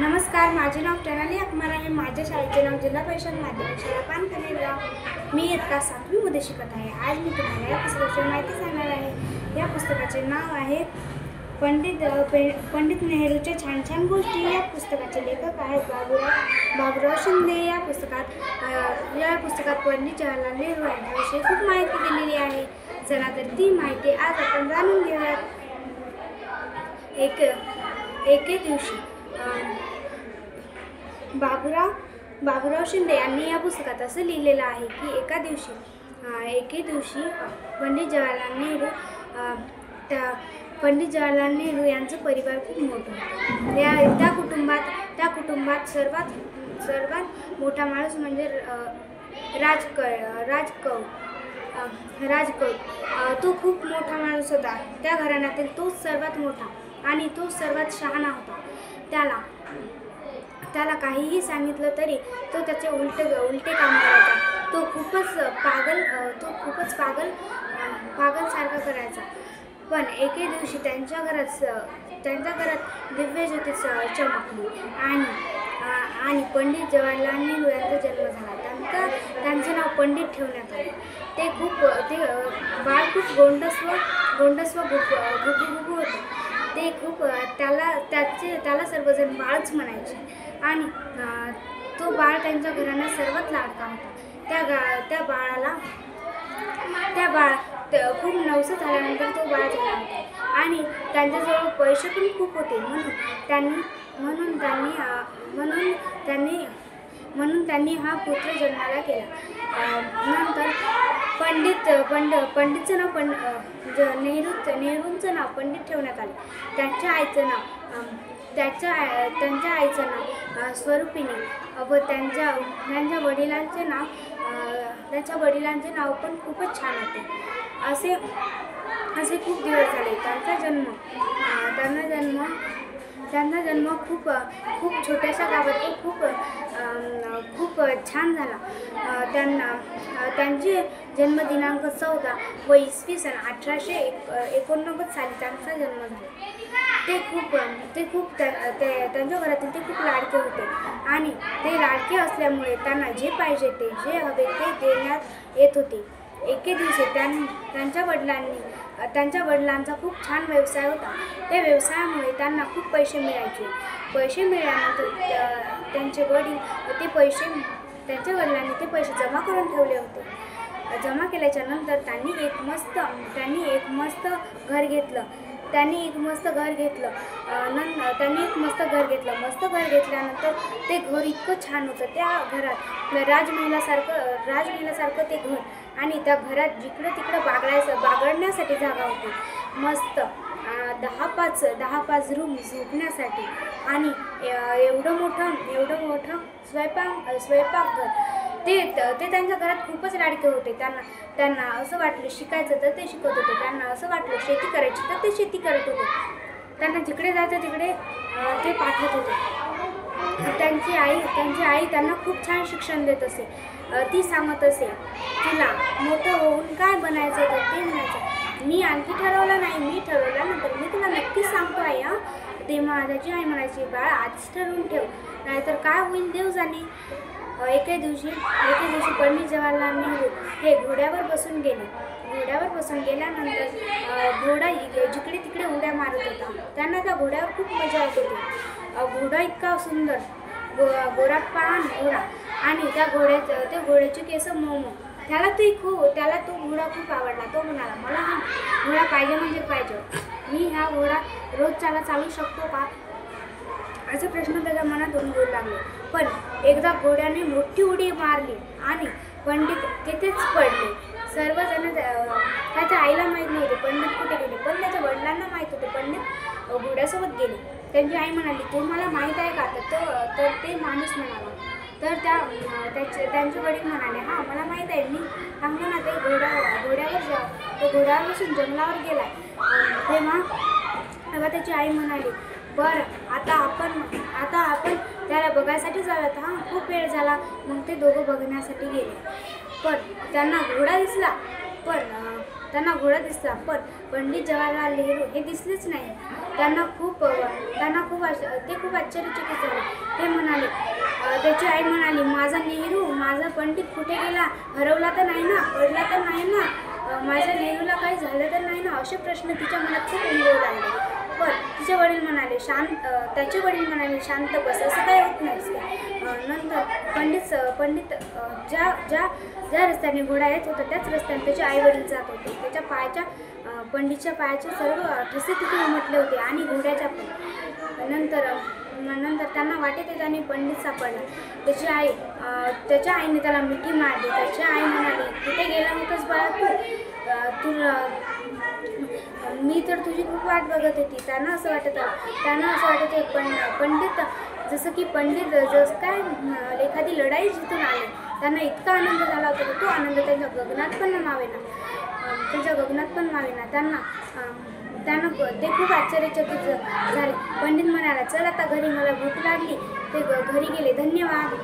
नमस्कार, माझे नाव प्रणाली अकमार आहे। माझ्या शाळेचे नाव जिल्हा परिषद माध्यमिक शाळा पानकनेरगाव। मी इयत्ता 7वी मध्ये शिकत आहे। आज मी तुम्हाला या पुस्तकाची माहिती सांगणार आहे। या पुस्तकाचे नाव आहे पंडित नेहरूच्या छान छान गोष्टी। या पुस्तकाचे लेखक आहेत बाबुराव शिंदे। या पुस्तकात पंडित जवाहरलाल नेहरू यांच्याविषयी खूप माहिती दिलेली आहे। चला तर ती माहिती आज आपण जाणून घेऊयात। एके दिवशी बाबुराव शिंदे यांनी या पुस्तकात असं लिहिलेलं आहे की एके दिवशी पंडित जवाहरलाल नेहरू यांचा परिवार खूप मोठा होता। त्या कुटुंबात सर्वात मोठा माणूस म्हणजे राजकौर तो खूप मोठा माणूस होता। त्या घराण्यातील तोच सर्वात मोठा आणि तो सर्वात शहाणा होता। त्याला काहीही सांगितलं तरी तो त्याचे उलटे काम करायचा। तो खूपच पागल सारखा करायचा। पण एके दिवशी त्यांच्या घरात दिव्य ज्योती चमकली आणि पंडित जवाहरलाल नेहरू यांचा जन्म झाला। त्यांचे नाव पंडित ठेवण्यात आले। ते बाळ खूप गोंडस व गुबगुबू होते। त्याला सर्वजण बाळच म्हणायचे आणि तो बाळ त्यांच्या घराण्यात सर्वात लाडका होता। खूप नवस झाल्यानंतर तो बाळ झाला होता आणि त्यांच्याजवळ पैसे पण खूप होते। म्हणून त्यांनी हा पुत्र जन्माला केला। नंतर पंडितचं नाव नेहरूंचं नाव पंडित ठेवण्यात आले। त्यांच्या आईचं नाव स्वरूपिणी व त्यांच्या वडिलांचे नाव पण खूपच छान होते। असे खूप दिवस झाले। त्यांचा जन्म खूप छोट्याशा गावात खूप छान झाला। त्यांचे जन्मदिनांक 14 व इसवी सन 1889 साली त्यांचा जन्म झाला। त्यांच्या घरातील ते खूप लाडके होते आणि ते लाडके असल्यामुळे त्यांना जे पाहिजे ते जे हवे ते देण्यात येत होते। एके दिवशी त्यांच्या वडिलांचा खूप छान व्यवसाय होता। त्या व्यवसायामुळे त्यांना खूप पैसे मिळायचे। पैसे मिळाल्यानंतर त्यांच्या वडिलांनी ते पैसे जमा करून ठेवले होते। जमा केल्याच्या नंतर त्यांनी एक मस्त घर घेतलं। मस्त घर घेतल्यानंतर ते घर इतकं छान होतं। त्या घरात राजमहालासारखं ते घर आणि त्या घरात जिकडं तिकडं बागडण्यासाठी जागा होती। मस्त 10-5 रूम झोपण्यासाठी आणि एवढं मोठं स्वयंपाकघर। ते त्यांच्या घरात खूपच लाडके होते। त्यांना असं वाटलं शिकायचं तर ते शिकत होते। त्यांना असं वाटलं शेती करायची तर ते शेती करत होते। त्यांना जिकडे जायचं तिकडे ते पाठवत होते। त्यांची आई त्यांना खूप छान शिक्षण देत असे। ती सांगत असे, तुला मोठं होऊन काय बनायचं तर ते म्हणायचं, मी आणखी ठरवलं नाही, मी ठरवल्यानंतर मी तुला नक्कीच सांगतो आई। तेव्हा त्याची आई म्हणायची, बाळा आधीच ठरवून ठेव, नाहीतर काय होईल देव जाणे। एके दिवशी पंडित जवाहरलाल नेहरू हे घोड्यावर बसून गेल्यानंतर घोडा जिकडे तिकडे उड्या मारत होता। त्यांना त्या घोड्यावर खूप मजा येत होती। घोडा इतका सुंदर, गोरापान घोडा आणि त्या घोड्याचे केस मऊ। त्याला तो घोडा खूप आवडला। तो म्हणाला, मला हा घोडा पाहिजे म्हणजे पाहिजे। मी हा घोडा रोज चालू शकतो का, असा प्रश्न त्याच्या मनातून येऊ लागले। पण एकदा घोड्याने मोठी उडी मारली आणि पंडित तिथेच पडले। सर्वजण त्याच्या आईला माहीत नव्हते पंडित कुठे गेले, पण त्याच्या वडिलांना माहीत होते पंडित घोड्यासोबत गेले। त्यांची आई म्हणाली, तुम्हाला माहीत आहे का, तर ते माणूस म्हणाला। तर त्यांचे वडील म्हणाले, हां मला माहीत आहे, मी सांगतो ना, ते घोड्यावर बसून जंगलावर गेलाय। तेव्हा त्याची आई म्हणाली, बरं आता आपण त्याला बघायसाठी जाऊयात। हां खूप वेळ झाला। मग ते दोघं बघण्यासाठी गेले। पण त्यांना घोडा दिसला, पण पंडित जवाहरलाल नेहरू हे दिसलेच नाही। त्यांना खूप ते खूप आश्चर्यचकित झाले. ते म्हणाले, त्याची आई म्हणाली, माझा नेहरू, माझा पंडित कुठे गेला? हरवला तर नाही ना? पडला तर नाही ना? माझ्या नेहरूला काही झालं तर नाही ना? असे प्रश्न तिच्या मनात खूप उमगू लागले. पण त्याचे वडील म्हणाले, शांत बस, असं काही होत नाही. नंतर पंडित ज्या रस्त्याने घोडा येत होता त्याच रस्त्याने त्याचे आई वडील जात होते. पंडितच्या पायाचे सर्व ठसे तिथे उमटले होते आणि घोड्याच्या पण. नंतर त्यांना वाटेत येताना पंडित सापडला. त्याच्या आईने त्याला मिठी मारली. त्याची आई म्हणाली, कुठे गेला होतास बाळा तू? मी तर तुझी खूप वाट बघत होती. त्यांना असं वाटत पण पंडित जसं काय एखादी लढाई जिंकून आले. त्यांना इतका आनंद झाला होता की तो आनंद त्यांच्या गगनात पण मावेना. त्यांना ते खूप आश्चर्यचकित झाले. पंडित म्हणाला, चल आता घरी, मला भूक लागली. ते घरी गेले. धन्यवाद.